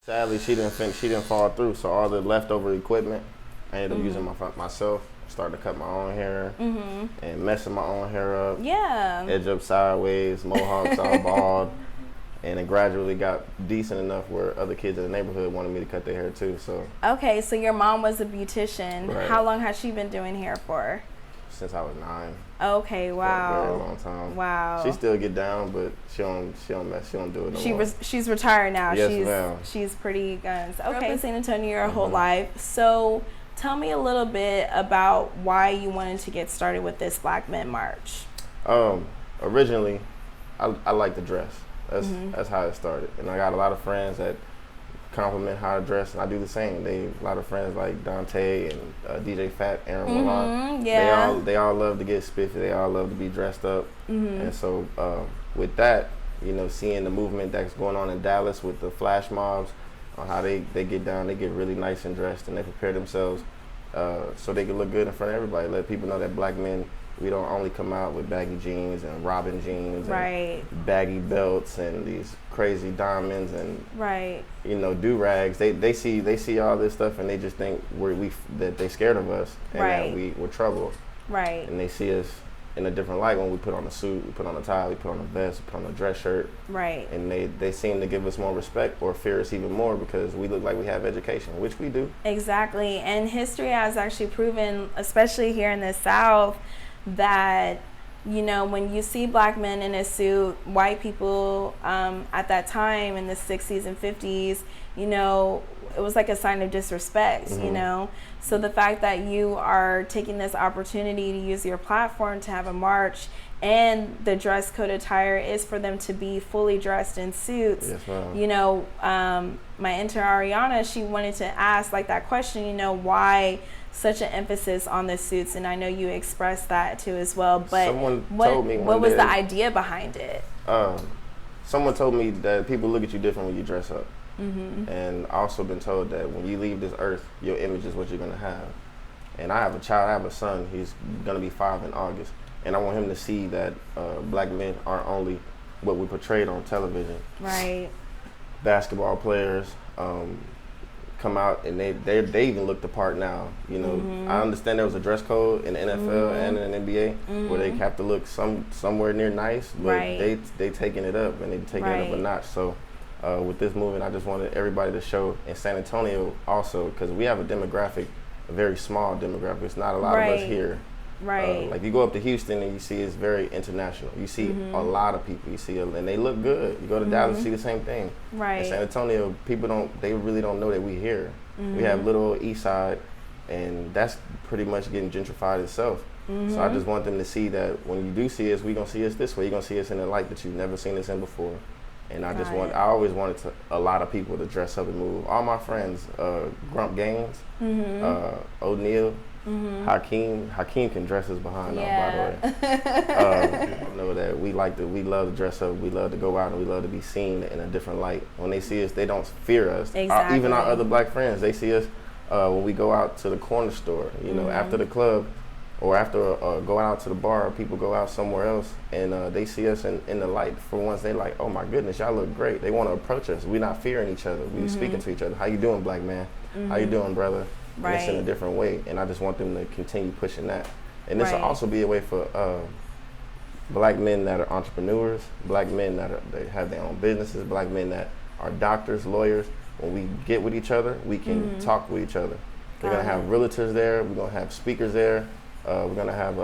Sadly, she didn't fall through. So all the leftover equipment, I ended up using myself. Started to cut my own hair and messing my own hair up. Yeah. Edge up sideways, mohawks all bald. And it gradually got decent enough where other kids in the neighborhood wanted me to cut their hair too. So okay, so your mom was a beautician. Right. How long has she been doing hair for? Since I was 9. Okay, wow. For a very long time. Wow. She still get down, but she don't mess. She don't do it no more. She's retired now. Yes, ma'am. She's pretty guns. Okay. Grew up in San Antonio your whole life. So tell me a little bit about why you wanted to get started with this Black Men March. Originally, I like to dress. That's how it started. And I got a lot of friends that compliment how I dress, and I do the same. A lot of friends like Dante and DJ Fat, Aaron Milan. Yeah. They all love to get spiffy. They all love to be dressed up. And so with that, you know, seeing the movement that's going on in Dallas with the flash mobs, on how they get down, they get really nice and dressed, and they prepare themselves so they can look good in front of everybody. Let people know that Black men, we don't only come out with baggy jeans and Robin jeans and baggy belts and these crazy diamonds and you know, do-rags. They see all this stuff and they just think that they scared of us and that we're trouble. And they see us in a different light when we put on a suit, we put on a tie, we put on a vest, we put on a dress shirt. And they seem to give us more respect or fear us even more because we look like we have education, which we do. Exactly. And history has actually proven, especially here in the South, that, you know, when you see Black men in a suit, white people at that time in the 60s and 50s, you know, it was like a sign of disrespect, you know. So the fact that you are taking this opportunity to use your platform to have a march, and the dress code attire is for them to be fully dressed in suits. Yes, ma'am. You know, my intern Ariana, she wanted to ask like that question, you know, why such an emphasis on the suits, and I know you expressed that too as well. But what was the idea behind it? Someone told me that people look at you different when you dress up. And I also been told that when you leave this earth, your image is what you're gonna have. And I have a child, I have a son, he's gonna be 5 in August. And I want him to see that Black men aren't only what we portrayed on television. Basketball players come out and they even look the part now. You know, I understand there was a dress code in the NFL and in the NBA where they have to look somewhere near nice, but they taking it up and they taking it up a notch. So with this movement, I just wanted everybody to show in San Antonio also, because we have a very small demographic. It's not a lot of us here. Like you go up to Houston and you see it's very international. You see a lot of people. You see, and they look good. You go to Dallas, you see the same thing. In San Antonio, they really don't know that we here. We have little East Side, and that's pretty much getting gentrified itself. So I just want them to see that when you do see us, we gonna see us this way. You're gonna see us in a light that you've never seen us in before. And I always wanted a lot of people to dress up and move. All my friends, Grump Gaines, O'Neal, Hakeem can dress us behind now, by the way. I know that we love to dress up, we love to go out, and we love to be seen in a different light. When they see us, they don't fear us. Even our other Black friends, they see us when we go out to the corner store, you know, after the club, or after going out to the bar, people go out somewhere else, and they see us in the light. For once, they like, oh my goodness, y'all look great. They want to approach us. We're not fearing each other. We're speaking to each other. How you doing, Black man? How you doing, brother? And it's in a different way, and I just want them to continue pushing that. And this will also be a way for Black men that are entrepreneurs, Black men that have their own businesses, Black men that are doctors, lawyers. When we get with each other, we can talk with each other. We're going to have realtors there. We're going to have speakers there. We're going to have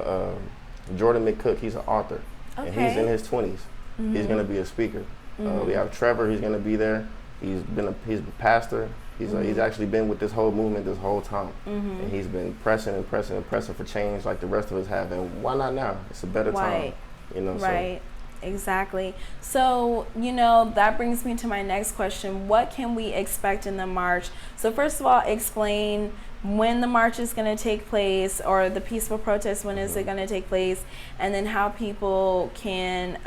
Jordan McCook. He's an author, and he's in his 20s. He's going to be a speaker. We have Trevor. He's going to be there. He's a pastor. He's actually been with this whole movement this whole time, and he's been pressing for change like the rest of us have. And why not now? It's a better time, you know. So. Exactly. So, you know, that brings me to my next question. What can we expect in the march? So first of all, explain when the march is going to take place, or the peaceful protest, when is it going to take place, and then how people can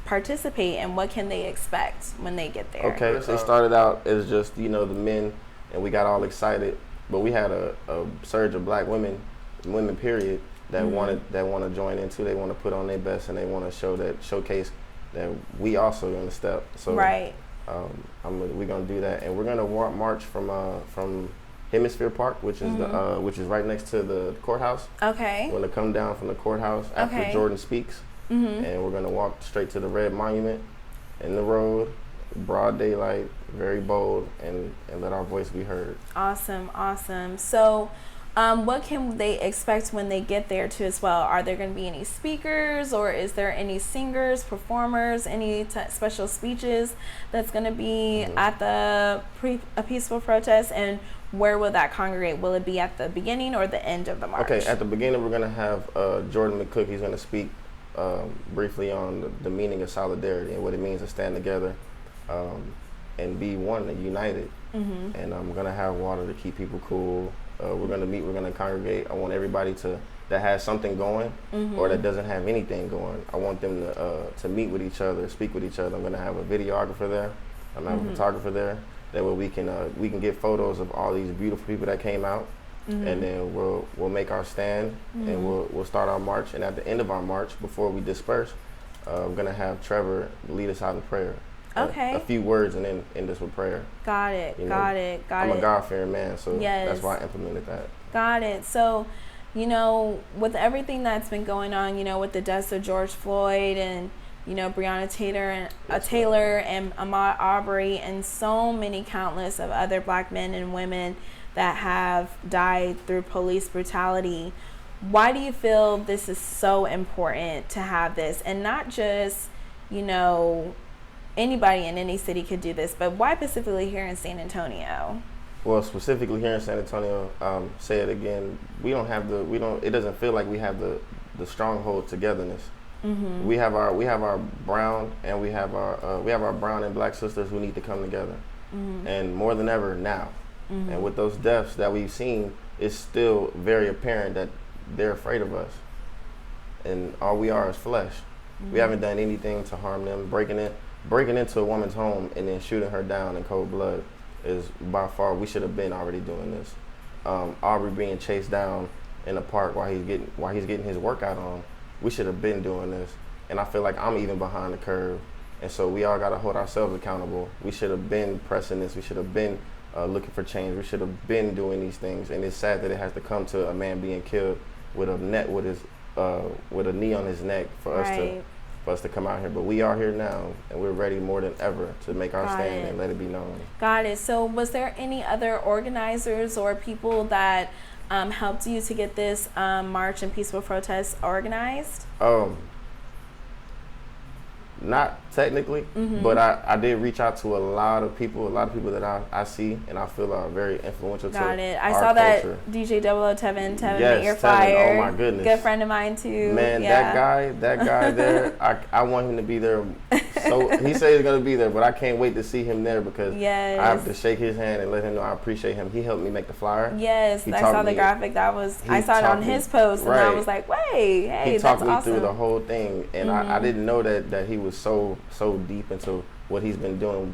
participate and what can they expect when they get there. Okay, so it started out as just, you know, the men, and we got all excited, but we had a surge of Black women period, that want to join in too. They want to put on their best, and they want to showcase that we also on the step. So We're gonna do that, and we're gonna march from Hemisphere Park, which is which is right next to the courthouse. Okay. We're gonna come down from the courthouse after Jordan speaks, and we're gonna walk straight to the red monument in the road, broad daylight, very bold, and let our voice be heard. Awesome, awesome. So, what can they expect when they get there too as well? Are there going to be any speakers, or is there any singers, performers, any special speeches that's going to be at the a peaceful protest? And where will that congregate? Will it be at the beginning or the end of the march? Okay, at the beginning we're going to have Jordan McCook. He's going to speak briefly on the meaning of solidarity and what it means to stand together and be one and united. And I'm going to have water to keep people cool. We're going to meet, we're going to congregate. I want everybody that has something going or that doesn't have anything going. I want them to meet with each other, speak with each other. I'm going to have a videographer there. I'm going to have a photographer there. That way we can get photos of all these beautiful people that came out. And then we'll make our stand and we'll start our march. And at the end of our march, before we disperse, we're going to have Trevor lead us out in prayer. Okay. A few words and then end us with prayer. Got it. I'm a God-fearing man, so yes. That's why I implemented that. Got it. So, with everything that's been going on, with the deaths of George Floyd and, Breonna Taylor and Ahmaud Arbery and so many countless of other Black men and women that have died through police brutality, why do you feel this is so important to have this? And not just, anybody in any city could do this, but why specifically here in San Antonio? Well, specifically here in San Antonio, say it again, it doesn't feel like we have the stronghold togetherness. We have our brown and we have our brown and Black sisters who need to come together, and more than ever now. And with those deaths that we've seen, it's still very apparent that they're afraid of us, and all we are is flesh. We haven't done anything to harm them. Breaking into a woman's home and then shooting her down in cold blood is by far, we should have been already doing this. Aubrey being chased down in the park while he's getting his workout on, we should have been doing this. And I feel like I'm even behind the curve. And so we all got to hold ourselves accountable. We should have been pressing this. We should have been looking for change. We should have been doing these things. And it's sad that it has to come to a man being killed with a knee on his neck for us to come out here. But we are here now, and we're ready more than ever to make our stand and let it be known. Got it. So was there any other organizers or people that helped you to get this march and peaceful protest organized? Not technically, but I did reach out to a lot of people that I see and I feel are very influential to our culture. Got it. I saw that DJ Tevin yes, You're Fire. Oh my goodness. Good friend of mine too. Man, that guy there, I want him to be there. So he said he's gonna be there, but I can't wait to see him there because I have to shake his hand and let him know I appreciate him. He helped me make the flyer. Yes, I saw the graphic. I saw it on his post and I was like, wait, hey, that's awesome. He talked me through the whole thing, and I didn't know that he was so deep into what he's been doing,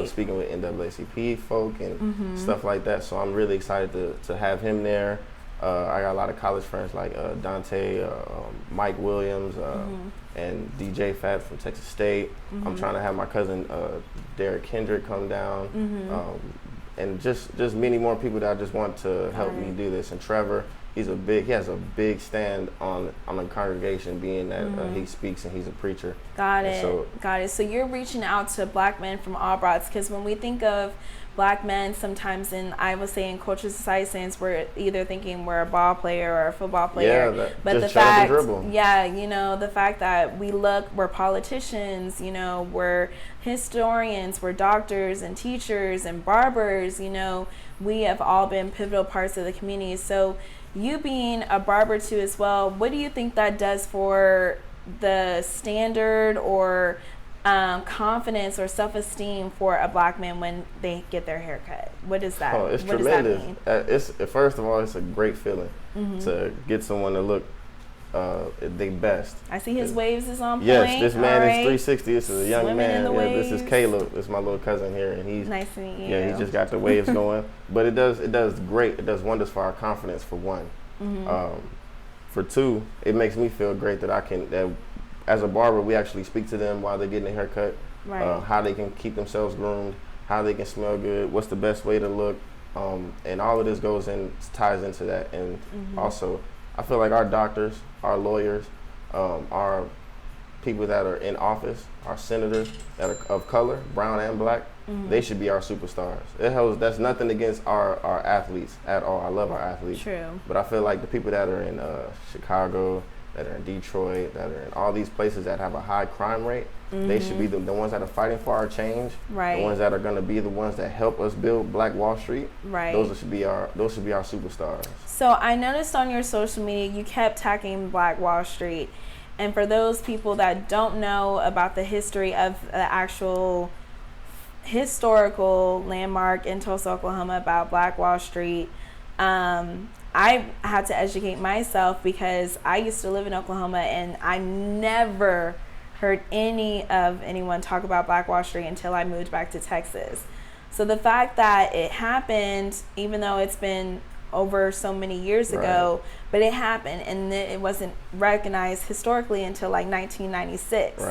speaking with NAACP folk and stuff like that. So I'm really excited to have him there. I got a lot of college friends like Dante, Mike Williams, and DJ Fat from Texas State. I'm trying to have my cousin Derek Kendrick come down, and just many more people that I just want to help me do this. And Trevor, he has a big stand on the congregation, being that he speaks and he's a preacher. Got it. So you're reaching out to Black men from all broads, because when we think of Black men, sometimes I would say in culture society sense, we're either thinking we're a ball player or a football player. But the fact, the fact that we're politicians, we're historians, we're doctors and teachers and barbers, we have all been pivotal parts of the community. So you being a barber too as well, what do you think that does for the standard or confidence or self-esteem for a Black man when they get their hair cut? What is that? Oh, it's tremendous. First of all, it's a great feeling to get someone to look their best. I see his waves is on point. Yes, this man is 360. This is a young man. This is Caleb. This is my little cousin here, and he's nice to meet you. Yeah, he just got the waves going. But it does great. It does wonders for our confidence, for one. For two, it makes me feel great that as a barber, we actually speak to them while they're getting a haircut. Right. how they can keep themselves groomed, how they can smell good, what's the best way to look, and all of this ties into that. And also, I feel like our doctors, our lawyers, our people that are in office, our senators that are of color, brown and black, they should be our superstars. That's nothing against our athletes at all. I love our athletes. True. But I feel like the people that are in Chicago, that are in Detroit, that are in all these places that have a high crime rate, they should be the ones that are fighting for our change. Right. The ones that are going to be the ones that help us build Black Wall Street. Right. Those should be our superstars. So I noticed on your social media you kept tagging Black Wall Street. And for those people that don't know about the history of the actual historical landmark in Tulsa, Oklahoma about Black Wall Street, I had to educate myself because I used to live in Oklahoma and I never heard anyone talk about Black Wall Street until I moved back to Texas. So the fact that it happened, even though it's been over so many years ago, but it happened and it wasn't recognized historically until like 1996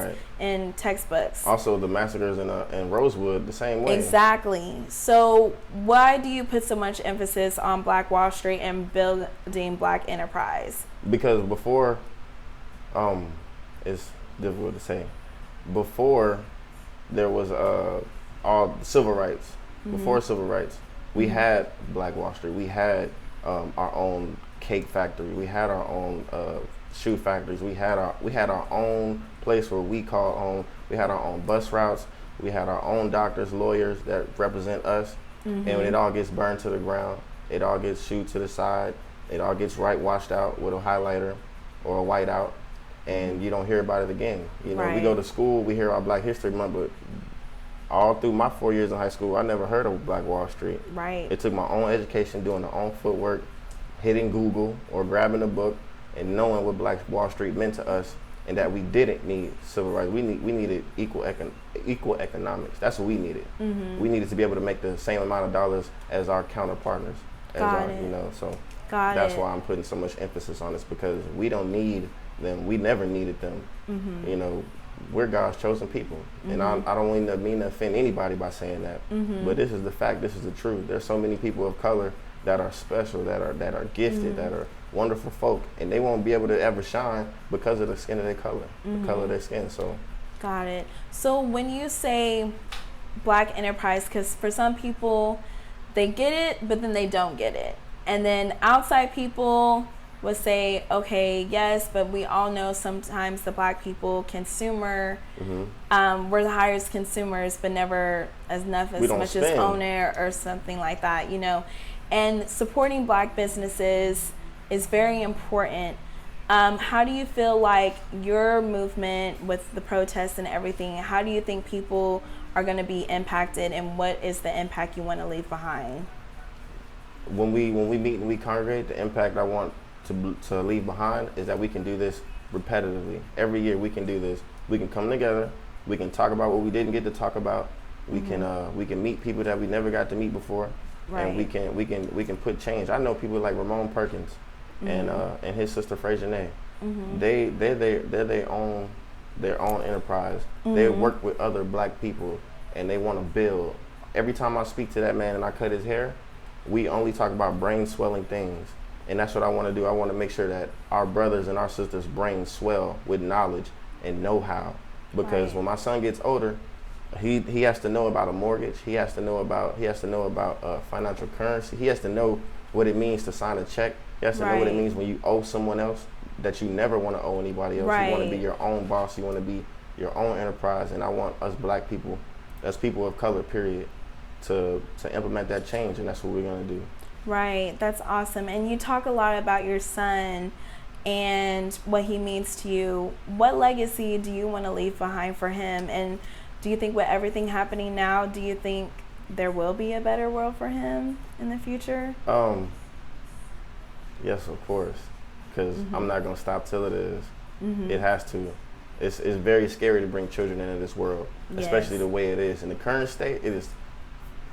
in textbooks. Also, the massacres in Rosewood, the same way. Exactly. So why do you put so much emphasis on Black Wall Street and building Black enterprise? Because before, it's difficult to say, before there was all civil rights, before civil rights, we had Black Wall Street. We had our own cake factory. We had our own shoe factories. We had our own place where we call home. We had our own bus routes. We had our own doctors, lawyers that represent us. And when it all gets burned to the ground, it all gets shooed to the side. It all gets washed out with a highlighter or a whiteout, and you don't hear about it again. You know, we go to school, we hear about Black History Month, but all through my 4 years in high school, I never heard of Black Wall Street. Right. It took my own education, doing my own footwork, hitting Google or grabbing a book and knowing what Black Wall Street meant to us, and that we didn't need civil rights. We needed equal economics. That's what we needed. We needed to be able to make the same amount of dollars as our counterpartners. That's why I'm putting so much emphasis on this, because we don't need them. We never needed them. You know, we're God's chosen people. And I don't mean to offend anybody by saying that, but this is the fact, this is the truth. There's so many people of color that are special, that are gifted, that are wonderful folk, and they won't be able to ever shine because of the skin of their color, the color of their skin. So, got it. So when you say Black enterprise, because for some people, they get it, but then they don't get it. And then outside people would say, okay, yes, but we all know sometimes the Black people consumer, we're the highest consumers, but never enough as much as owner or something like that, you know. And supporting Black businesses is very important. How do you feel like your movement with the protests and everything, how do you think people are going to be impacted, and what is the impact you want to leave behind? When we meet and we congregate, the impact I want to leave behind is that we can do this repetitively. Every year we can do this. We can come together. We can talk about what we didn't get to talk about. We can meet people that we never got to meet before, and we can put change. I know people like Ramon Perkins and his sister Frasier. They're their own enterprise. They work with other Black people and they want to build. Every time I speak to that man and I cut his hair, we only talk about brain swelling things. And that's what I want to do. I want to make sure that our brothers and our sisters' brains swell with knowledge and know-how. Because when my son gets older, he has to know about a mortgage. He has to know about financial currency. He has to know what it means to sign a check. He has to know what it means when you owe someone else, that you never want to owe anybody else. You want to be your own boss. You want to be your own enterprise. And I want us Black people, as people of color, period, to implement that change. And that's what we're going to do. Right. That's awesome. And you talk a lot about your son and what he means to you. What legacy do you want to leave behind for him? And do you think with everything happening now, do you think there will be a better world for him in the future? Yes, of course. Because I'm not going to stop till it is. It has to. It's very scary to bring children into this world, especially the way it is. In the current state, it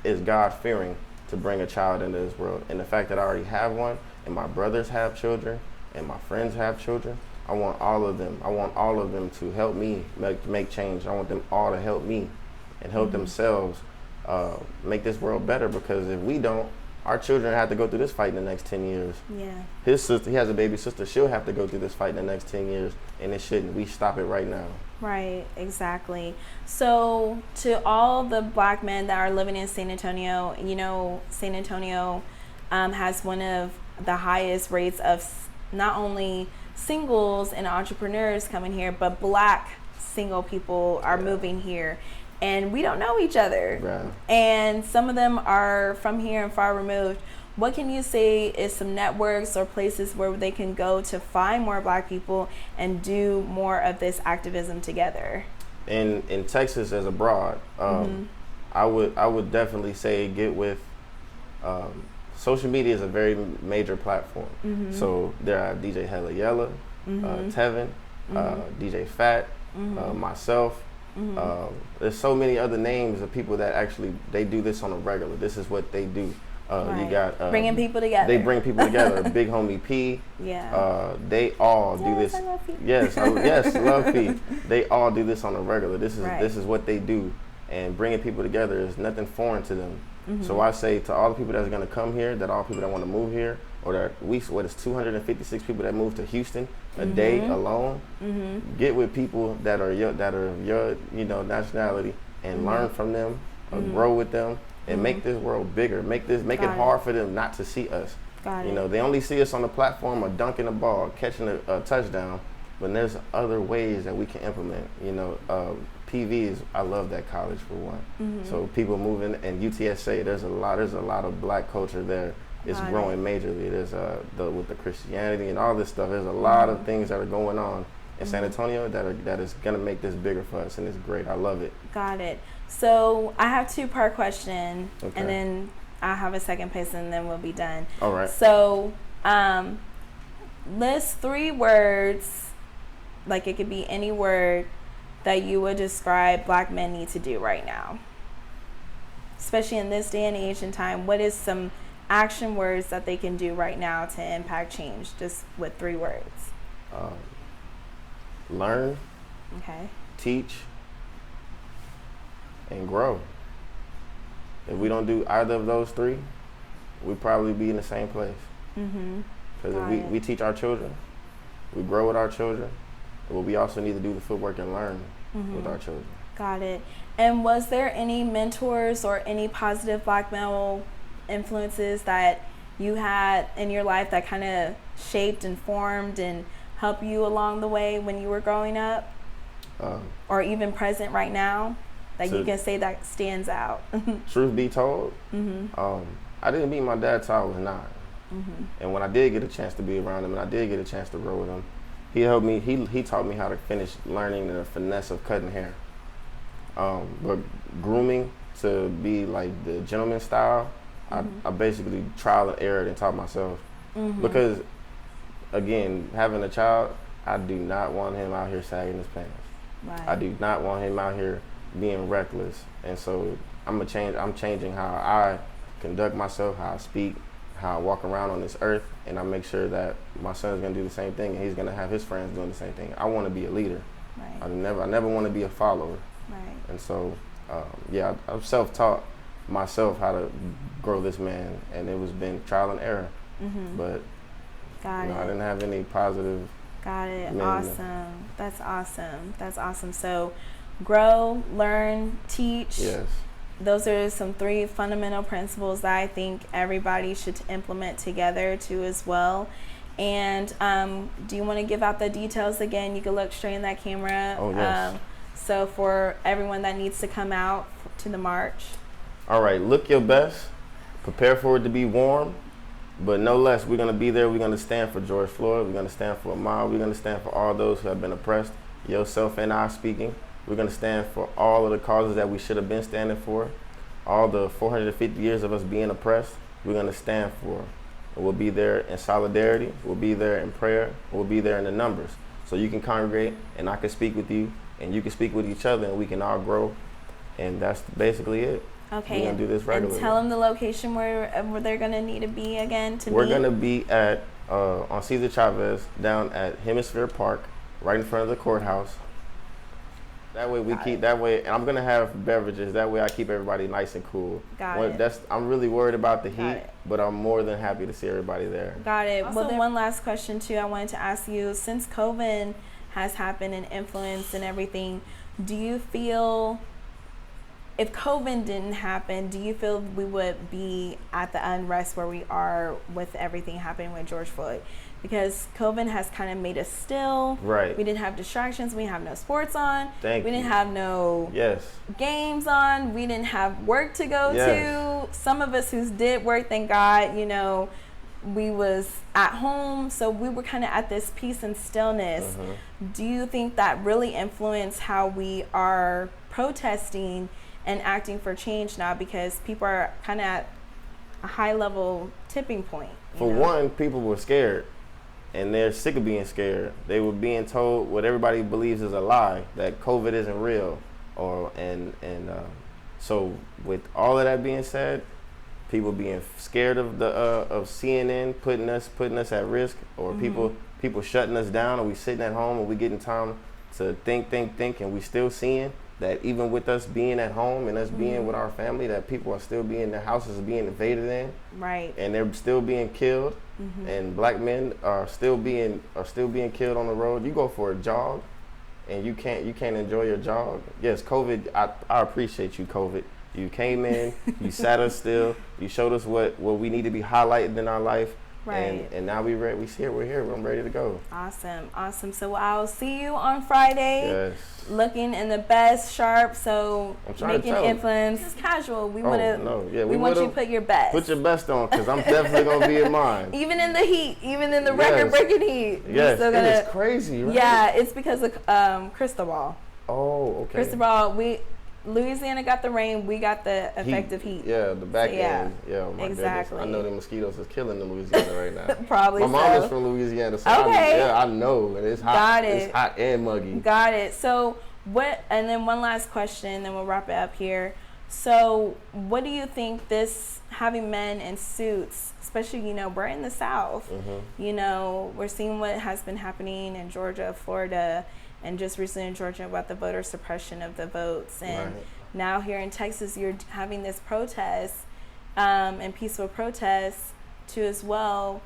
is God-fearing to bring a child into this world. And the fact that I already have one, and my brothers have children, and my friends have children, I want all of them. I want all of them to help me make change. I want them all to help me and help themselves make this world better, because if we don't, our children have to go through this fight in the next 10 years. Yeah. His sister, he has a baby sister, she'll have to go through this fight in the next 10 years, and it shouldn't. We stop it right now. Right, exactly. So to all the black men that are living in San Antonio, you know, San Antonio has one of the highest rates of not only singles and entrepreneurs coming here, but black single people are moving here. And we don't know each other. Right. And some of them are from here and far removed. What can you say is some networks or places where they can go to find more black people and do more of this activism together? In Texas as abroad, I would definitely say get with social media is a very major platform. So there are DJ Hella Yella, Tevin, DJ Fat, myself. There's so many other names of people that actually they do this on a regular. This is what they do. Right. You got bringing people together. They bring people together. Big homie P. Yeah. They all do this. I love P. Yes, yes, love P. They all do this on a regular. This is what they do, and bringing people together is nothing foreign to them. So I say to all the people that's going to come here, that all people that want to move here, or that it's 256 people that move to Houston a day alone. Get with people that are your nationality and learn from them, or grow with them, and make this world bigger. Make it hard for them not to see us. They only see us on the platform of dunking a ball, catching a touchdown, but there's other ways that we can implement. PVs, I love that college for one. So people moving, and UTSA, there's a lot of black culture there. It's growing majorly. There's with the Christianity and all this stuff. There's a lot of things that are going on in San Antonio that is gonna make this bigger for us, and it's great. I love it. Got it. So I have two-part question, and then I have a second piece, and then we'll be done. All right. So list 3 words, like it could be any word, that you would describe black men need to do right now, especially in this day and age and time. What is some action words that they can do right now to impact change, just with 3 words? Learn, teach, and grow. If we don't do either of those 3, we'd probably be in the same place. Because if we teach our children, we grow with our children, but we also need to do the footwork and learn with our children. Got it. And was there any mentors or any positive black male influences that you had in your life that kind of shaped and formed and helped you along the way when you were growing up? Or even present right now, that you can say that stands out? Truth be told, I didn't meet my dad till I was 9. And when I did get a chance to be around him and I did get a chance to grow with him, he helped me. He taught me how to finish learning the finesse of cutting hair. But grooming to be like the gentleman style, I basically trial and error and taught myself. Because, again, having a child, I do not want him out here sagging his pants. I do not want him out here being reckless. And so I'm changing how I conduct myself, how I speak, how I walk around on this earth, and I make sure that my son's gonna do the same thing, and he's gonna have his friends doing the same thing. I want to be a leader. I never want to be a follower. And so, I've self-taught myself how to grow this man, and it was been trial and error. But I didn't have any positive. Got it. Awesome. That's awesome. That's awesome. So, grow, learn, teach. Yes. Those are some 3 fundamental principles that I think everybody should implement together too as well. And do you want to give out the details again? You can look straight in that camera. Oh, yes. So for everyone that needs to come out to the march. All right, look your best. Prepare for it to be warm, but no less. We're going to be there. We're going to stand for George Floyd. We're going to stand for Ahmaud. We're going to stand for all those who have been oppressed, yourself and I speaking. We're going to stand for all of the causes that we should have been standing for. All the 450 years of us being oppressed, we're going to stand for. And we'll be there in solidarity. We'll be there in prayer. We'll be there in the numbers. So you can congregate, and I can speak with you, and you can speak with each other, and we can all grow. And that's basically it. Okay. We're going to do this regularly. And tell them the location where they're going to need to be again to meet. We're going to be at on Cesar Chavez down at Hemisphere Park, right in front of the courthouse. That way and I'm gonna have beverages. That way I keep everybody nice and cool. I'm really worried about the heat, but I'm more than happy to see everybody there. Got it. Also, well, then one last question too. I wanted to ask you, since COVID has happened and influence and everything, do you feel, if COVID didn't happen, do you feel we would be at the unrest where we are with everything happening with George Floyd? Because COVID has kind of made us still. Right. We didn't have distractions. We didn't have no sports on. We didn't have no games on. We didn't have work to go to. Some of us who did work, thank God, you know, we was at home. So we were kind of at this peace and stillness. Do you think that really influenced how we are protesting and acting for change now? Because people are kind of at a high level tipping point. For one, people were scared. And they're sick of being scared. They were being told what everybody believes is a lie, that COVID isn't real, so with all of that being said, people being scared of CNN putting us at risk, or people shutting us down, or we sitting at home and we getting time to think, and we still seeing that even with us being at home and us being with our family, that people are still their houses are being invaded in, and they're still being killed. And black men are still being killed on the road. You go for a jog, and you can't enjoy your jog. Yes, COVID. I appreciate you, COVID. You came in, you sat us still, you showed us what we need to be highlighted in our life. And now we're here. I'm ready to go. Awesome. So I'll see you on Friday. Looking in the best, sharp. So making influence casual. We want you to put your best. Put your best on, because I'm definitely gonna be in mine. Even in the heat, even in the record-breaking heat. Yes, it's crazy, right? Yeah, it's because of Cristobal. Oh, okay. Cristobal, Louisiana got the rain, we got the effective heat. Yeah, the back end. Yeah, my exactly. goodness. I know the mosquitoes is killing the Louisiana right now. Probably. My mom is from Louisiana, so I know. And it's hot. Got it. It's hot and muggy. Got it. So and then one last question, then we'll wrap it up here. So what do you think having men in suits, especially, you know, we're in the South, you know, we're seeing what has been happening in Georgia, Florida, and just recently in Georgia about the voter suppression of the votes. And now here in Texas, you're having this protest and peaceful protest too as well.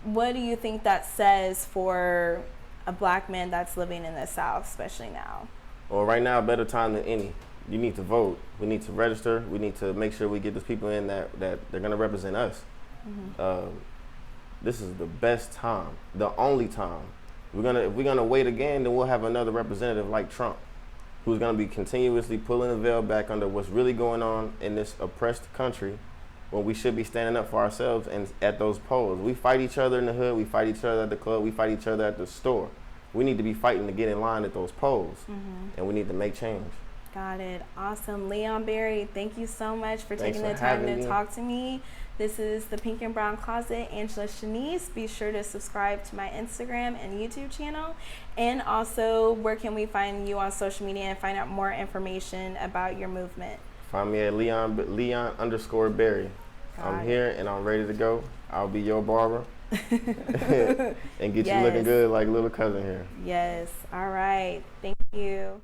What do you think that says for a black man that's living in the South, especially now? Well, right now, better time than any. You need to vote. We need to register. We need to make sure we get those people in that they're going to represent us. This is the best time, the only time. If we're gonna wait again, then we'll have another representative like Trump, who's gonna be continuously pulling the veil back under what's really going on in this oppressed country, when we should be standing up for ourselves and at those polls. We fight each other in the hood, we fight each other at the club, we fight each other at the store. We need to be fighting to get in line at those polls, and we need to make change. Got it. Awesome. Leon Berry, thank you so much for taking the time to talk to me. This is the Pink and Brown Closet, Angela Shanice. Be sure to subscribe to my Instagram and YouTube channel. And also, where can we find you on social media and find out more information about your movement? Find me at Leon_Berry. I'm here and I'm ready to go. I'll be your barber. And get you looking good like little cousin here. Yes. All right. Thank you.